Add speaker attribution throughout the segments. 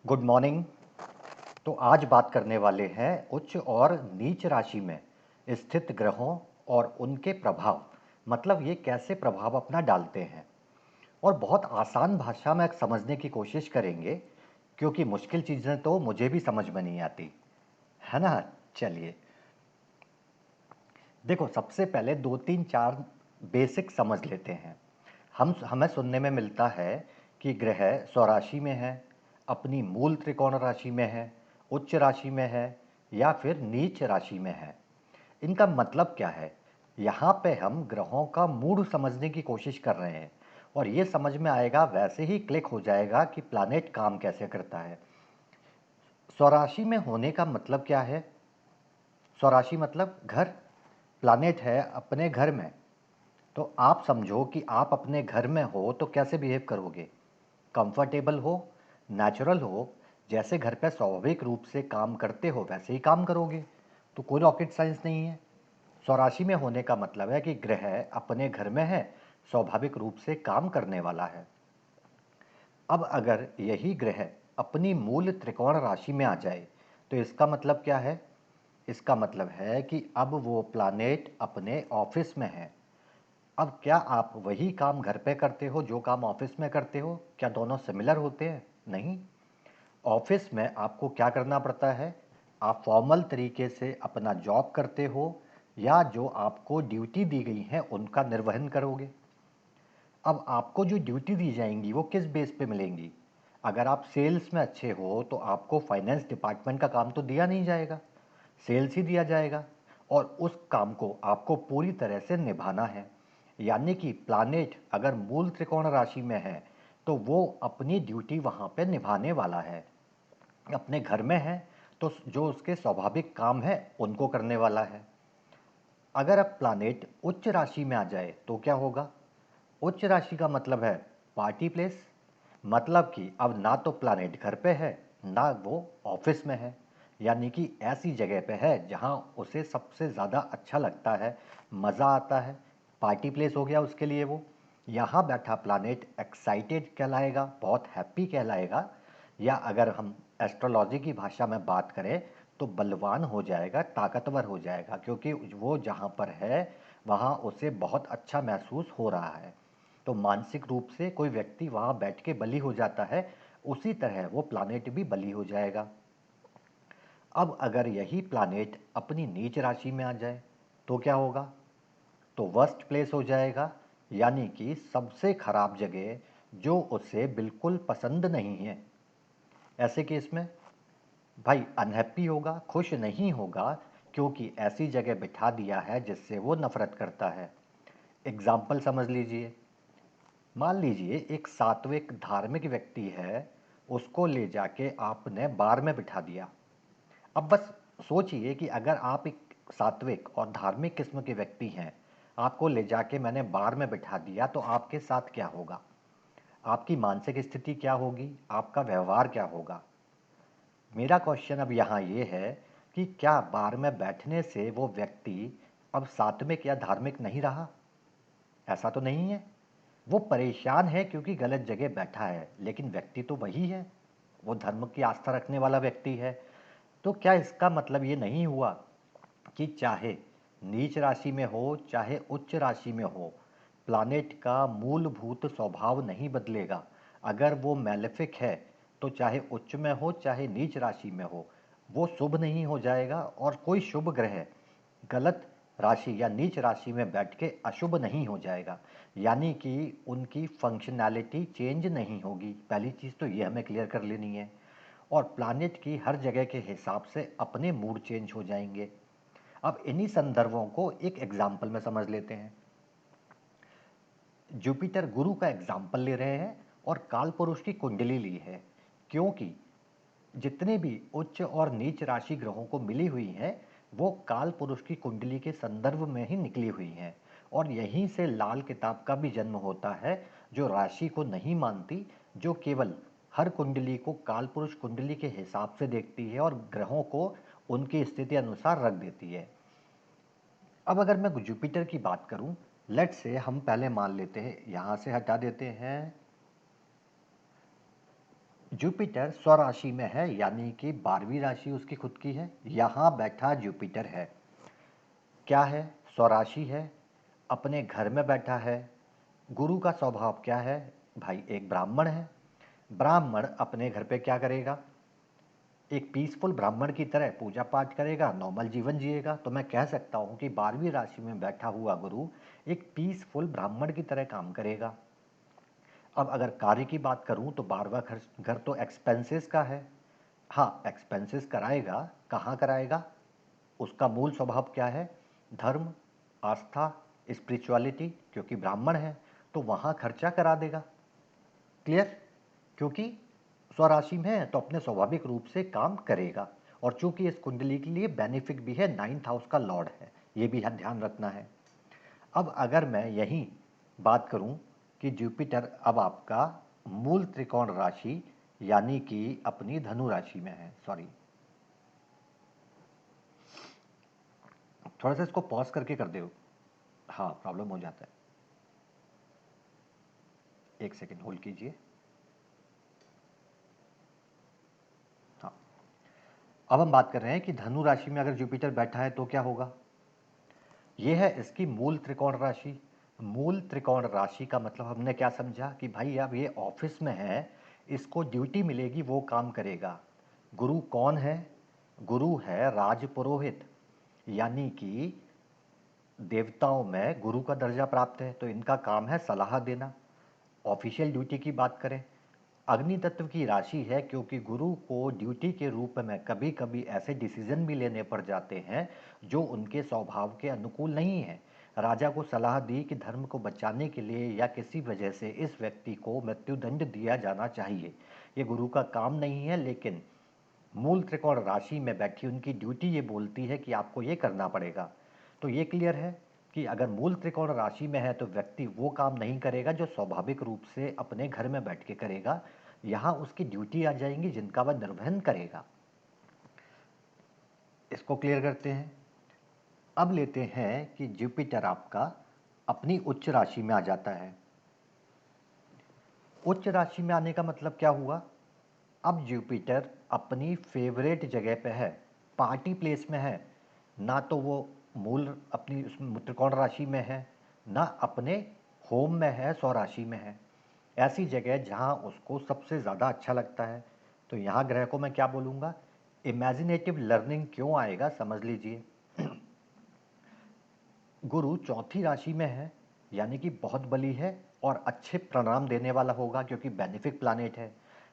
Speaker 1: Good morning. तो आज बात करने वाले हैं उच्च और नीच राशि में स्थित ग्रहों और उनके प्रभाव, मतलब ये कैसे प्रभाव अपना डालते हैं। और बहुत आसान भाषा में समझने की कोशिश करेंगे, क्योंकि मुश्किल चीज़ें तो मुझे भी समझ में नहीं आती, है ना। चलिए, देखो, सबसे पहले दो तीन चार बेसिक समझ लेते हैं। हम हमें सुनने में मिलता है कि ग्रह स्वराशि में है, अपनी मूल त्रिकोण राशि में है, उच्च राशि में है या फिर नीच राशि में है। इनका मतलब क्या है? यहाँ पे हम ग्रहों का मूड समझने की कोशिश कर रहे हैं, और ये समझ में आएगा, वैसे ही क्लिक हो जाएगा कि प्लैनेट काम कैसे करता है। स्वराशि में होने का मतलब क्या है? स्वराशि मतलब घर, प्लैनेट है अपने घर में। तो आप समझो कि आप अपने घर में हो तो कैसे बिहेव करोगे? कंफर्टेबल हो, नेचुरल हो, जैसे घर पे स्वाभाविक रूप से काम करते हो वैसे ही काम करोगे। तो कोई रॉकेट साइंस नहीं है। स्वराशि में होने का मतलब है कि ग्रह अपने घर में है, स्वाभाविक रूप से काम करने वाला है। अब अगर यही ग्रह अपनी मूल त्रिकोण राशि में आ जाए तो इसका मतलब क्या है? इसका मतलब है कि अब वो प्लैनेट अपने ऑफिस में है। अब क्या आप वही काम घर पे करते हो जो काम ऑफिस में करते हो? क्या दोनों सिमिलर होते हैं? नहीं। ऑफिस में आपको क्या करना पड़ता है? आप फॉर्मल तरीके से अपना जॉब करते हो, या जो आपको ड्यूटी दी गई है उनका निर्वहन करोगे। अब आपको जो ड्यूटी दी जाएंगी वो किस बेस पे मिलेंगी? अगर आप सेल्स में अच्छे हो तो आपको फाइनेंस डिपार्टमेंट का काम तो दिया नहीं जाएगा, सेल्स ही दिया जाएगा, और उस काम को आपको पूरी तरह से निभाना है। यानी कि प्लैनेट अगर मूल त्रिकोण राशि में है तो वो अपनी ड्यूटी वहाँ पे निभाने वाला है। अपने घर में है तो जो उसके स्वाभाविक काम है उनको करने वाला है। अगर अब प्लैनेट उच्च राशि में आ जाए तो क्या होगा? उच्च राशि का मतलब है पार्टी प्लेस। मतलब कि अब ना तो प्लैनेट घर पे है, ना वो ऑफिस में है। यानी कि ऐसी जगह पे है जहाँ उसे सबसे ज़्यादा अच्छा लगता है, मज़ा आता है। पार्टी प्लेस हो गया उसके लिए वो। यहाँ बैठा प्लैनेट एक्साइटेड कहलाएगा, बहुत हैप्पी कहलाएगा। या अगर हम एस्ट्रोलॉजी की भाषा में बात करें तो बलवान हो जाएगा, ताकतवर हो जाएगा, क्योंकि वो जहाँ पर है वहाँ उसे बहुत अच्छा महसूस हो रहा है। तो मानसिक रूप से कोई व्यक्ति वहाँ बैठ के बली हो जाता है, उसी तरह वो प्लैनेट भी बली हो जाएगा। अब अगर यही प्लैनेट अपनी नीच राशि में आ जाए तो क्या होगा? तो वर्स्ट प्लेस हो जाएगा। यानी कि सबसे खराब जगह, जो उसे बिल्कुल पसंद नहीं है। ऐसे केस में भाई अनहैप्पी होगा, खुश नहीं होगा, क्योंकि ऐसी जगह बिठा दिया है जिससे वो नफरत करता है। एग्जाम्पल समझ लीजिए। मान लीजिए एक सात्विक धार्मिक व्यक्ति है, उसको ले जाके आपने बार में बिठा दिया। अब बस सोचिए कि अगर आप एक सात्विक और धार्मिक किस्म के व्यक्ति हैं, आपको ले जाके मैंने बार में बिठा दिया, तो आपके साथ क्या होगा? आपकी मानसिक स्थिति क्या होगी? आपका व्यवहार क्या होगा? मेरा क्वेश्चन अब यहाँ ये है कि क्या बार में बैठने से वो व्यक्ति अब सात्विक या धार्मिक नहीं रहा? ऐसा तो नहीं है। वो परेशान है क्योंकि गलत जगह बैठा है, लेकिन व्यक्ति तो वही है, वो धर्म की आस्था रखने वाला व्यक्ति है। तो क्या इसका मतलब ये नहीं हुआ कि चाहे नीच राशि में हो चाहे उच्च राशि में हो, प्लैनेट का मूलभूत स्वभाव नहीं बदलेगा। अगर वो मैलेफिक है तो चाहे उच्च में हो चाहे नीच राशि में हो, वो शुभ नहीं हो जाएगा। और कोई शुभ ग्रह गलत राशि या नीच राशि में बैठ के अशुभ नहीं हो जाएगा। यानी कि उनकी फंक्शनैलिटी चेंज नहीं होगी। पहली चीज़ तो ये हमें क्लियर कर लेनी है। और प्लैनेट की हर जगह के हिसाब से अपने मूड चेंज हो जाएंगे। अब इन्हीं संदर्भों को एक एग्जाम्पल में समझ लेते हैं। जुपिटर गुरु का एग्जाम्पल ले रहे हैं और काल पुरुष की कुंडली ली है, क्योंकि जितने भी उच्च और नीच राशि ग्रहों को मिली हुई हैं वो काल पुरुष की कुंडली के संदर्भ में ही निकली हुई हैं। और यहीं से लाल किताब का भी जन्म होता है, जो राशि को नहीं मानती, जो केवल हर कुंडली को काल पुरुष कुंडली के हिसाब से देखती है और ग्रहों को उनकी स्थिति अनुसार रख देती है। अब अगर मैं जुपिटर की बात करूं, लेट से हम पहले मान लेते हैं, यहाँ से हटा देते हैं जुपिटर स्वराशि में है, यानी कि 12वीं राशि उसकी खुद की है। यहाँ बैठा जुपिटर है, क्या है? स्वराशि है, अपने घर में बैठा है। गुरु का स्वभाव क्या है? भाई एक ब्राह्मण है। ब्राह्मण अपने घर पे क्या करेगा? एक पीसफुल ब्राह्मण की तरह पूजा पाठ करेगा, नॉर्मल जीवन जिएगा। तो मैं कह सकता हूँ कि 12वीं राशि में बैठा हुआ गुरु एक पीसफुल ब्राह्मण की तरह काम करेगा। अब अगर कार्य की बात करूँ तो 12वां घर तो एक्सपेंसेस का है। हाँ, एक्सपेंसेस कराएगा। कहाँ कराएगा? उसका मूल स्वभाव क्या है? धर्म, आस्था, स्पिरिचुअलिटी। क्योंकि ब्राह्मण है तो वहाँ खर्चा करा देगा। क्लियर? क्योंकि स्वराशि में है तो अपने स्वाभाविक रूप से काम करेगा। और चूंकि इस कुंडली के लिए बेनिफिक भी है, 9th हाउस का लॉर्ड है, ये भी ध्यान रखना है। अब अगर मैं यही बात करूं कि जुपिटर अब आपका मूल त्रिकोण राशि यानी कि अपनी धनु राशि में है, सॉरी थोड़ा सा इसको पॉज करके कर दो। हाँ, प्रॉब्लम हो जाता है। एक सेकेंड होल्ड कीजिए। हाँ, अब हम बात कर रहे हैं कि धनु राशि में अगर जुपिटर बैठा है तो क्या होगा। ये है इसकी मूल त्रिकोण राशि। मूल त्रिकोण राशि का मतलब हमने क्या समझा कि भाई अब ये ऑफिस में है, इसको ड्यूटी मिलेगी, वो काम करेगा। गुरु कौन है? गुरु है राजपुरोहित, यानी कि देवताओं में गुरु का दर्जा प्राप्त है, तो इनका काम है सलाह देना। ऑफिशियल ड्यूटी की बात करें, अग्नि तत्व की राशि है, क्योंकि गुरु को ड्यूटी के रूप में कभी कभी ऐसे डिसीजन भी लेने पड़ जाते हैं जो उनके स्वभाव के अनुकूल नहीं है। राजा को सलाह दी कि धर्म को बचाने के लिए या किसी वजह से इस व्यक्ति को मृत्युदंड दिया जाना चाहिए। ये गुरु का काम नहीं है, लेकिन मूल त्रिकोण राशि में बैठी उनकी ड्यूटी ये बोलती है कि आपको ये करना पड़ेगा। तो ये क्लियर है कि अगर मूल त्रिकोण राशि में है तो व्यक्ति वो काम नहीं करेगा जो स्वाभाविक रूप से अपने घर में बैठ के करेगा। यहाँ उसकी ड्यूटी आ जाएंगी जिनका वह निर्वहन करेगा। इसको क्लियर करते हैं। अब लेते हैं कि जुपिटर आपका अपनी उच्च राशि में आ जाता है। उच्च राशि में आने का मतलब क्या हुआ? अब जुपिटर अपनी फेवरेट जगह पे है, पार्टी प्लेस में है। ना तो वो मूल अपनी त्रिकोण राशि में है, ना अपने होम में है, स्वराशि में है। ऐसी जगह जहाँ उसको सबसे ज़्यादा अच्छा लगता है। तो यहाँ ग्रह को मैं क्या बोलूँगा? इमेजिनेटिव लर्निंग क्यों आएगा, समझ लीजिए। गुरु चौथी राशि में है, यानी कि बहुत बली है और अच्छे परिणाम देने वाला होगा क्योंकि बेनिफिक प्लानेट है।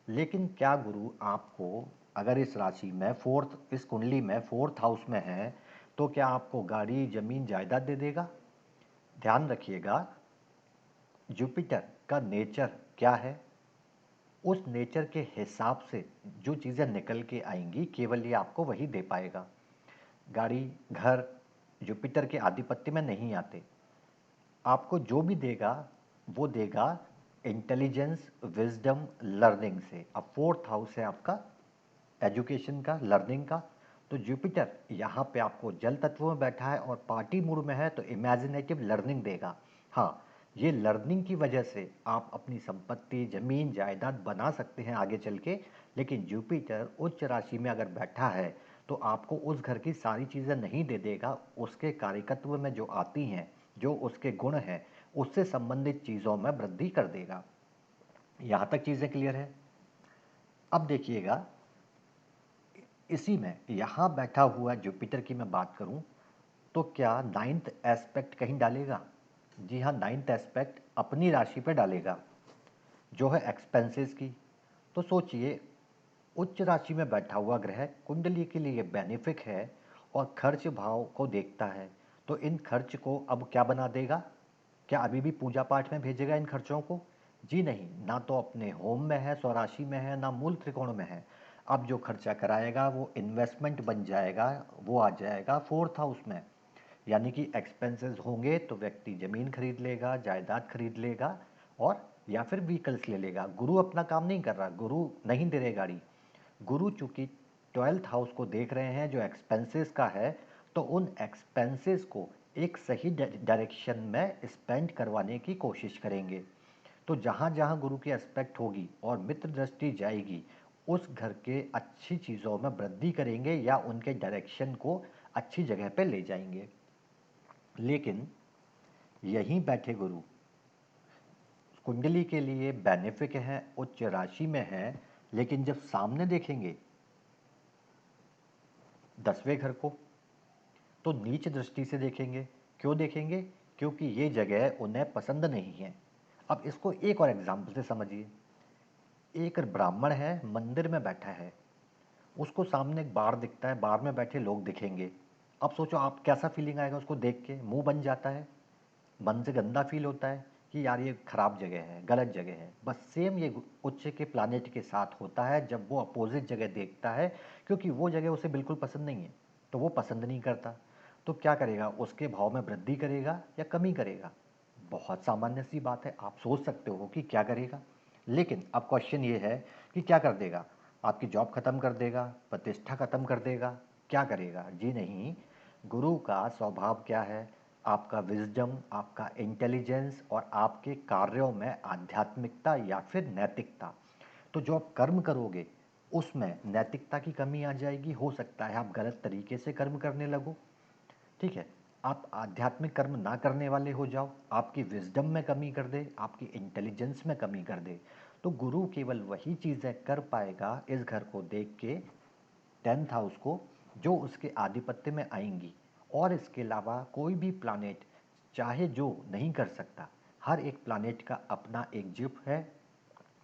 Speaker 1: लेकिन क्या गुरु आपको अगर इस राशि में फोर्थ, इस कुंडली में फोर्थ हाउस में है, तो क्या आपको गाड़ी जमीन जायदाद दे देगा? ध्यान रखिएगा, जुपिटर का नेचर क्या है, उस नेचर के हिसाब से जो चीज़ें निकल के आएंगी केवल ये आपको वही दे पाएगा। गाड़ी, घर जुपिटर के आधिपत्य में नहीं आते। आपको जो भी देगा वो देगा इंटेलिजेंस, विजडम, लर्निंग से। अब फोर्थ हाउस है आपका एजुकेशन का, लर्निंग का। तो जुपिटर यहाँ पे आपको जल तत्व में बैठा है और पार्टी मूड में है तो इमेजिनेटिव लर्निंग देगा। हाँ, ये लर्निंग की वजह से आप अपनी संपत्ति, जमीन जायदाद बना सकते हैं आगे चल के। लेकिन जुपिटर उच्च राशि में अगर बैठा है तो आपको उस घर की सारी चीज़ें नहीं दे देगा, उसके कार्यकत्व में जो आती हैं, जो उसके गुण हैं, उससे संबंधित चीज़ों में वृद्धि कर देगा। यहाँ तक चीज़ें क्लियर है? अब देखिएगा, इसी में यहाँ बैठा हुआ जुपिटर की मैं बात करूँ तो क्या नाइन्थ एस्पेक्ट कहीं डालेगा? जी हाँ, नाइन्थ एस्पेक्ट अपनी राशि पे डालेगा, जो है एक्सपेंसेस की। तो सोचिए, उच्च राशि में बैठा हुआ ग्रह कुंडली के लिए बेनिफिक है और खर्च भाव को देखता है। तो इन खर्च को अब क्या बना देगा? क्या अभी भी पूजा पाठ में भेजेगा इन खर्चों को? जी नहीं, ना तो अपने होम में है, स्वराशि में है, ना मूल त्रिकोण में है। अब जो खर्चा कराएगा वो इन्वेस्टमेंट बन जाएगा, वो आ जाएगा फोर्थ हाउस में। यानी कि एक्सपेंसेस होंगे तो व्यक्ति ज़मीन खरीद लेगा, जायदाद खरीद लेगा, और या फिर व्हीकल्स ले लेगा। गुरु अपना काम नहीं कर रहा, गुरु नहीं दे रहे गाड़ी। गुरु चूंकि 12th हाउस को देख रहे हैं जो एक्सपेंसेस का है, तो उन एक्सपेंसेस को एक सही डायरेक्शन में स्पेंड करवाने की कोशिश करेंगे। तो जहाँ जहाँ गुरु की एस्पेक्ट होगी और मित्र दृष्टि जाएगी, उस घर के अच्छी चीज़ों में वृद्धि करेंगे या उनके डायरेक्शन को अच्छी जगह पे ले जाएंगे। लेकिन यहीं बैठे गुरु कुंडली के लिए बेनिफिक है, उच्च राशि में है, लेकिन जब सामने देखेंगे 10वें घर को, तो नीच दृष्टि से देखेंगे। क्यों देखेंगे? क्योंकि ये जगह उन्हें पसंद नहीं है। अब इसको एक और एग्जाम्पल से समझिए। एक ब्राह्मण है, मंदिर में बैठा है, उसको सामने एक बार दिखता है, बार में बैठे लोग दिखेंगे। अब सोचो आप कैसा फीलिंग आएगा उसको देख के, मुंह बन जाता है, मन से गंदा फील होता है कि यार ये खराब जगह है, गलत जगह है। बस सेम ये उच्च के प्लानेट के साथ होता है जब वो अपोजिट जगह देखता है, क्योंकि वो जगह उसे बिल्कुल पसंद नहीं है, तो वो पसंद नहीं करता। तो क्या करेगा? उसके भाव में वृद्धि करेगा या कमी करेगा? बहुत सामान्य सी बात है, आप सोच सकते हो कि क्या करेगा। लेकिन अब क्वेश्चन ये है कि क्या कर देगा? आपकी जॉब खत्म कर देगा, प्रतिष्ठा खत्म कर देगा, क्या करेगा? जी नहीं। गुरु का स्वभाव क्या है? आपका विजडम, आपका इंटेलिजेंस और आपके कार्यों में आध्यात्मिकता या फिर नैतिकता। तो जो आप कर्म करोगे उसमें नैतिकता की कमी आ जाएगी, हो सकता है आप गलत तरीके से कर्म करने लगो। ठीक है, आप आध्यात्मिक कर्म ना करने वाले हो जाओ, आपकी विजडम में कमी कर दे, आपकी इंटेलिजेंस में कमी कर दे। तो गुरु केवल वही चीज़ें कर पाएगा इस घर को देख के, 10th हाउस को, जो उसके आधिपत्य में आएंगी। और इसके अलावा कोई भी प्लानेट चाहे जो नहीं कर सकता। हर एक प्लानेट का अपना एक जिप है,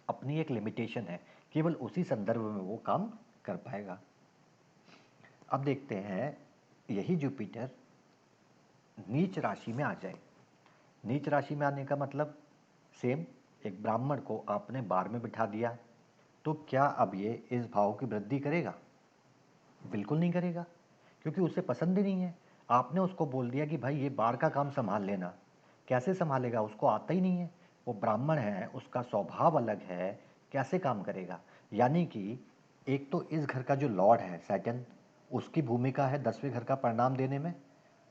Speaker 1: अपनी एक लिमिटेशन है, केवल उसी संदर्भ में वो काम कर पाएगा। अब देखते हैं, यही जुपिटर नीच राशि में आ जाए। नीच राशि में आने का मतलब सेम, एक ब्राह्मण को आपने बार में बिठा दिया, तो क्या अब ये इस भाव की वृद्धि करेगा? बिल्कुल नहीं करेगा, क्योंकि उसे पसंद ही नहीं है। आपने उसको बोल दिया कि भाई ये बार का काम संभाल लेना, कैसे संभालेगा? उसको आता ही नहीं है। वो ब्राह्मण है, उसका स्वभाव अलग है, कैसे काम करेगा? यानी कि एक तो इस घर का जो लॉर्ड है सैटर्न, उसकी भूमिका है 10वें घर का परिणाम देने में।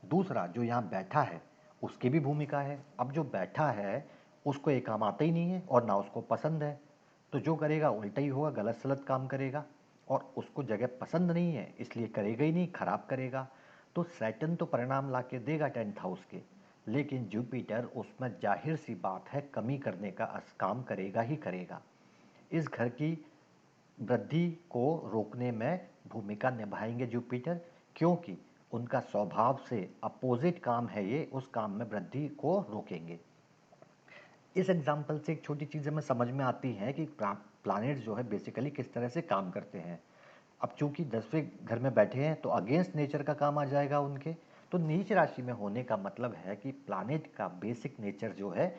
Speaker 1: दूसरा जो यहाँ बैठा है उसकी भी भूमिका है। अब जो बैठा है उसको ये काम आता ही नहीं है और ना उसको पसंद है, तो जो करेगा उल्टा ही होगा, गलत सलत काम करेगा। और उसको जगह पसंद नहीं है इसलिए करेगा ही नहीं, खराब करेगा। तो सैटर्न तो परिणाम ला के देगा 10th हाउस के, लेकिन जुपिटर उसमें जाहिर सी बात है कमी करने का काम करेगा ही करेगा। इस घर की वृद्धि को रोकने में भूमिका निभाएंगे जुपिटर, क्योंकि उनका स्वभाव से अपोजिट काम है ये, उस काम में वृद्धि को रोकेंगे। इस एग्जाम्पल से एक छोटी चीज़ हमें समझ में आती है कि प्लानिट्स जो है बेसिकली किस तरह से काम करते हैं। अब चूंकि 10वें घर में बैठे हैं तो अगेंस्ट नेचर का काम आ जाएगा उनके। तो नीच राशि में होने का मतलब है कि प्लानिट का बेसिक नेचर जो है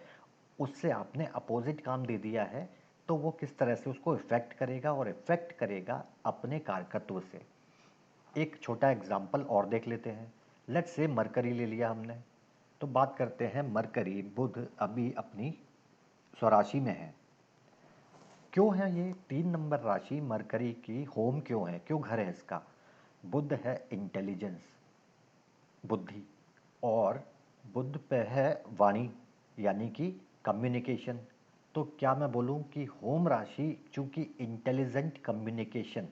Speaker 1: उससे आपने अपोजिट काम दे दिया है, तो वो किस तरह से उसको इफेक्ट करेगा, और इफेक्ट करेगा अपने कारकत्व से। एक छोटा एग्जाम्पल और देख लेते हैं। लेट्स से मरकरी ले लिया हमने, तो बात करते हैं मरकरी बुध अभी अपनी स्वराशि में है। क्यों है ये 3 नंबर राशि मरकरी की होम क्यों है, क्यों घर है इसका? बुध है इंटेलिजेंस, बुद्धि, और बुध पे है वाणी, यानी कि कम्युनिकेशन। तो क्या मैं बोलूं कि होम राशि चूंकि इंटेलिजेंट कम्युनिकेशन,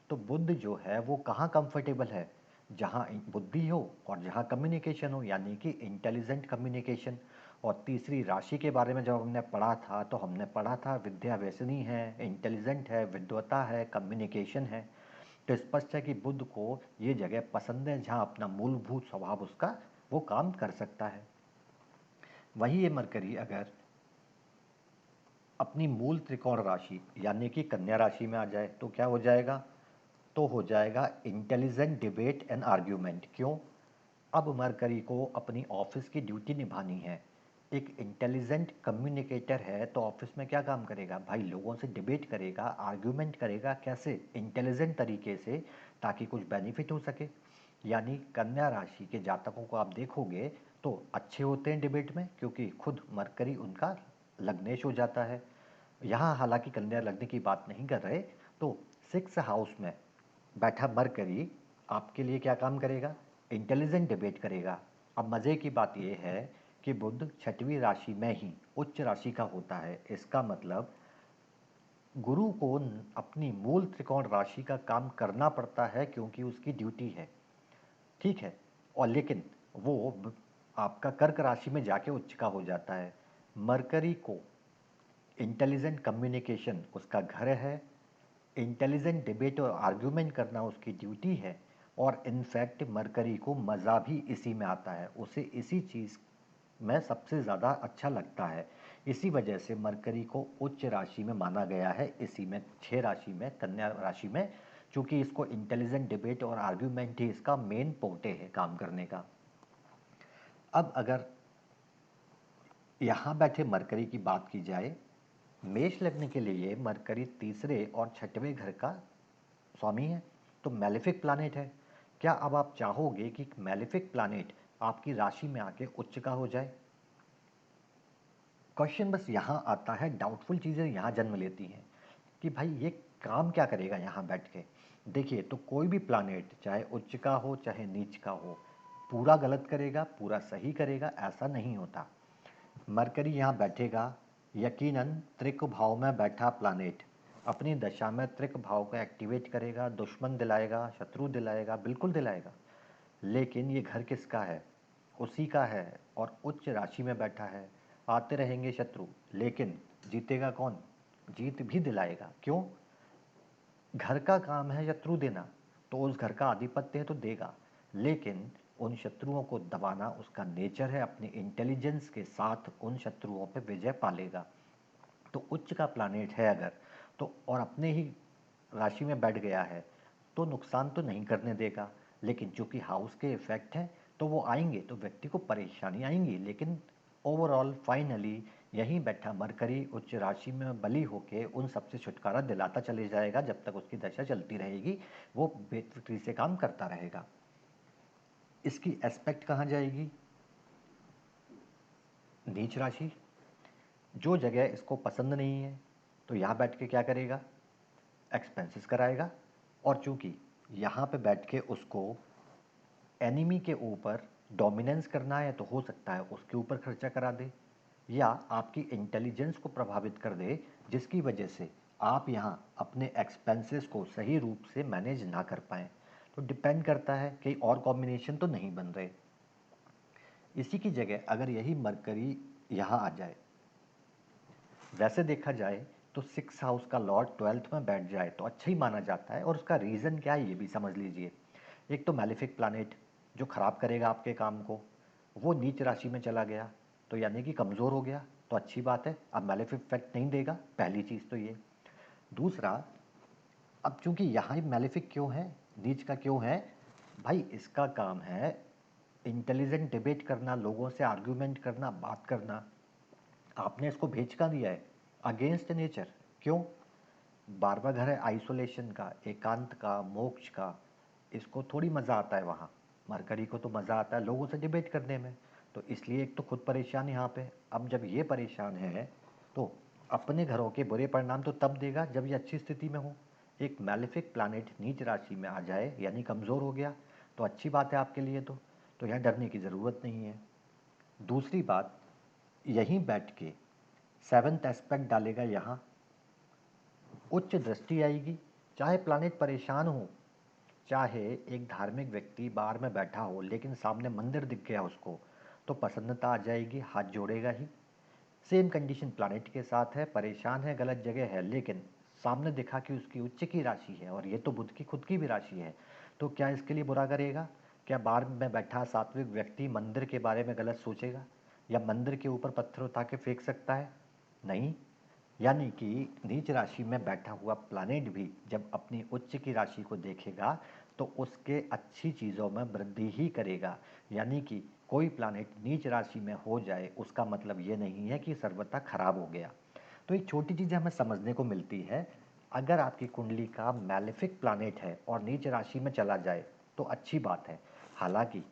Speaker 1: तो बुध जो है वो कहाँ कंफर्टेबल है? जहाँ बुद्धि हो और जहाँ कम्युनिकेशन हो, यानी कि इंटेलिजेंट कम्युनिकेशन। और तीसरी राशि के बारे में जब हमने पढ़ा था तो हमने पढ़ा था विद्या व्यसनी है, इंटेलिजेंट है, विद्वता है, कम्युनिकेशन है। तो स्पष्ट है कि बुध को ये जगह पसंद है जहाँ अपना मूलभूत स्वभाव उसका वो काम कर सकता है। वही ये मरकरी अगर अपनी मूल त्रिकोण राशि यानी कि कन्या राशि में आ जाए तो क्या हो जाएगा? तो हो जाएगा इंटेलिजेंट डिबेट एंड आर्ग्यूमेंट। क्यों? अब मरकरी को अपनी ऑफिस की ड्यूटी निभानी है। एक इंटेलिजेंट कम्युनिकेटर है तो ऑफिस में क्या काम करेगा भाई? लोगों से डिबेट करेगा, आर्ग्यूमेंट करेगा, कैसे? इंटेलिजेंट तरीके से, ताकि कुछ बेनिफिट हो सके। यानी कन्या राशि के जातकों को आप देखोगे तो अच्छे होते हैं डिबेट में, क्योंकि खुद मरकरी उनका लग्नेश हो जाता है। यहाँ हालांकि कन्या लगने की बात नहीं कर रहे। तो 6th हाउस में बैठा मरकरी आपके लिए क्या काम करेगा? इंटेलिजेंट डिबेट करेगा। अब मज़े की बात यह है कि बुध छठवीं राशि में ही उच्च राशि का होता है। इसका मतलब गुरु को अपनी मूल त्रिकोण राशि का काम करना पड़ता है क्योंकि उसकी ड्यूटी है, ठीक है। और लेकिन वो आपका कर्क राशि में जाके उच्च का हो जाता है। मरकरी को इंटेलिजेंट कम्युनिकेशन उसका घर है, इंटेलिजेंट डिबेट और आर्ग्यूमेंट करना उसकी ड्यूटी है, और इनफैक्ट मरकरी को मज़ा भी इसी में आता है, उसे इसी चीज़ में सबसे ज़्यादा अच्छा लगता है। इसी वजह से मरकरी को उच्च राशि में माना गया है, इसी में 6 राशि में, कन्या राशि में, चूँकि इसको इंटेलिजेंट डिबेट और आर्ग्यूमेंट ही इसका मेन पोर्टे है काम करने का। अब अगर यहाँ बैठे मरकरी की बात की जाए, मेष लग्न के लिए मरकरी तीसरे और छठवें घर का स्वामी है, तो मैलेफिक प्लैनेट है। क्या अब आप चाहोगे कि मैलेफिक प्लैनेट आपकी राशि में आके उच्च का हो जाए? क्वेश्चन बस यहाँ आता है, डाउटफुल चीज़ें यहाँ जन्म लेती हैं कि भाई ये काम क्या करेगा यहाँ बैठ के। देखिए, तो कोई भी प्लैनेट चाहे उच्च का हो चाहे नीच का हो, पूरा गलत करेगा पूरा सही करेगा ऐसा नहीं होता। मरकरी यहाँ बैठेगा, यकीनन त्रिक भाव में बैठा प्लैनेट अपनी दशा में त्रिक भाव को एक्टिवेट करेगा, दुश्मन दिलाएगा, शत्रु दिलाएगा, बिल्कुल दिलाएगा। लेकिन ये घर किसका है? उसी का है, और उच्च राशि में बैठा है। आते रहेंगे शत्रु, लेकिन जीतेगा कौन? जीत भी दिलाएगा। क्यों? घर का काम है शत्रु देना, तो उस घर का आधिपत्य है तो देगा, लेकिन उन शत्रुओं को दबाना उसका नेचर है। अपने इंटेलिजेंस के साथ उन शत्रुओं पर विजय पालेगा। तो उच्च का प्लैनेट है अगर, तो और अपने ही राशि में बैठ गया है, तो नुकसान तो नहीं करने देगा। लेकिन चूंकि हाउस के इफेक्ट हैं तो वो आएंगे, तो व्यक्ति को परेशानी आएंगी, लेकिन ओवरऑल फाइनली यहीं बैठा मरकरी उच्च राशि में बली होके उन सबसे छुटकारा दिलाता चले जाएगा। जब तक उसकी दशा चलती रहेगी वो बेफिक्री से काम करता रहेगा। इसकी एस्पेक्ट कहाँ जाएगी? नीच राशि। जो जगह इसको पसंद नहीं है तो यहाँ बैठ के क्या करेगा? एक्सपेंसेस कराएगा। और चूंकि यहाँ पे बैठ के उसको एनिमी के ऊपर डोमिनेंस करना है, तो हो सकता है उसके ऊपर खर्चा करा दे, या आपकी इंटेलिजेंस को प्रभावित कर दे, जिसकी वजह से आप यहाँ अपने एक्सपेंसेस को सही रूप से मैनेज ना कर पाएँ। तो डिपेंड करता है कि और कॉम्बिनेशन तो नहीं बन रहे। इसी की जगह अगर यही मरकरी यहाँ आ जाए, वैसे देखा जाए तो 6 हाउस का लॉर्ड 12th में बैठ जाए तो अच्छा ही माना जाता है। और उसका रीज़न क्या है ये भी समझ लीजिए। एक तो मैलेफिक प्लैनेट जो ख़राब करेगा आपके काम को, वो नीच राशि में चला गया, तो यानी कि कमज़ोर हो गया, तो अच्छी बात है, अब मैलेफिक इफेक्ट नहीं देगा, पहली चीज़ तो ये। दूसरा, अब चूंकि यहाँ ही मैलेफिक क्यों है, नीच का क्यों है? भाई इसका काम है इंटेलिजेंट डिबेट करना, लोगों से आर्ग्यूमेंट करना, बात करना। आपने इसको भेज का दिया है अगेंस्ट नेचर। क्यों? 12वां घर है आइसोलेशन का, एकांत का, मोक्ष का। इसको थोड़ी मज़ा आता है वहाँ। मरकरी को तो मज़ा आता है लोगों से डिबेट करने में। तो इसलिए एक तो खुद परेशान यहाँ पे। अब जब ये परेशान है तो अपने घरों के बुरे परिणाम तो तब देगा जब ये अच्छी स्थिति में हो। एक मैलेफिक प्लैनेट नीच राशि में आ जाए यानी कमज़ोर हो गया, तो अच्छी बात है आपके लिए। तो यहाँ डरने की ज़रूरत नहीं है। दूसरी बात, यहीं बैठ के 7th एस्पेक्ट डालेगा यहाँ, उच्च दृष्टि आएगी। चाहे प्लैनेट परेशान हो, चाहे एक धार्मिक व्यक्ति बाहर में बैठा हो लेकिन सामने मंदिर दिख गया उसको, तो प्रसन्नता आ जाएगी, हाथ जोड़ेगा ही। सेम कंडीशन प्लैनेट के साथ है, परेशान है, गलत जगह है, लेकिन सामने दिखा कि उसकी उच्च की राशि है और ये तो बुध की खुद की भी राशि है, तो क्या इसके लिए बुरा करेगा? क्या बाहर में बैठा सात्विक व्यक्ति मंदिर के बारे में गलत सोचेगा या मंदिर के ऊपर पत्थर उठा के फेंक सकता है? नहीं। यानी कि नीच राशि में बैठा हुआ प्लैनेट भी जब अपनी उच्च की राशि को देखेगा तो उसके अच्छी चीज़ों में वृद्धि ही करेगा। यानी कि कोई प्लैनेट नीच राशि में हो जाए उसका मतलब ये नहीं है कि सर्वथा खराब हो गया। तो एक छोटी चीज़ हमें समझने को मिलती है, अगर आपकी कुंडली का मैलेफिक प्लैनेट है और नीच राशि में चला जाए तो अच्छी बात है। हालांकि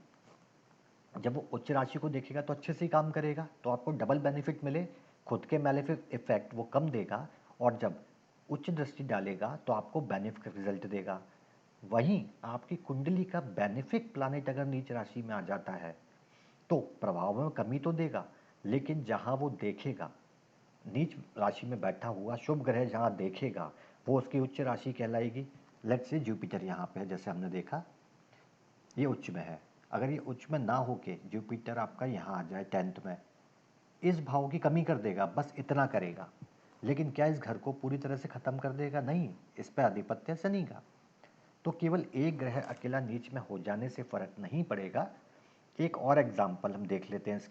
Speaker 1: जब वो उच्च राशि को देखेगा तो अच्छे से ही काम करेगा, तो आपको डबल बेनिफिट मिले। खुद के मैलेफिक इफेक्ट वो कम देगा, और जब उच्च दृष्टि डालेगा तो आपको बेनिफिक रिजल्ट देगा। वहीं आपकी कुंडली का बेनिफिक प्लैनेट अगर नीच राशि में आ जाता है तो प्रभाव में कमी तो देगा, लेकिन जहाँ वो देखेगा, नीच राशि में बैठा हुआ शुभ ग्रह जहाँ देखेगा, वो उसकी उच्च राशि कहलाएगी। लेट्स से जुपिटर यहाँ पे है, जैसे हमने देखा ये उच्च में है। अगर ये उच्च में ना होके जुपिटर आपका यहाँ आ जाए 10th में, इस भाव की कमी कर देगा, बस इतना करेगा। लेकिन क्या इस घर को पूरी तरह से खत्म कर देगा? नहीं, इस पे आधिपत्य है शनि का। तो केवल एक ग्रह अकेला नीच में हो जाने से फर्क नहीं पड़ेगा। एक और एग्जाम्पल हम देख लेते हैं इसके।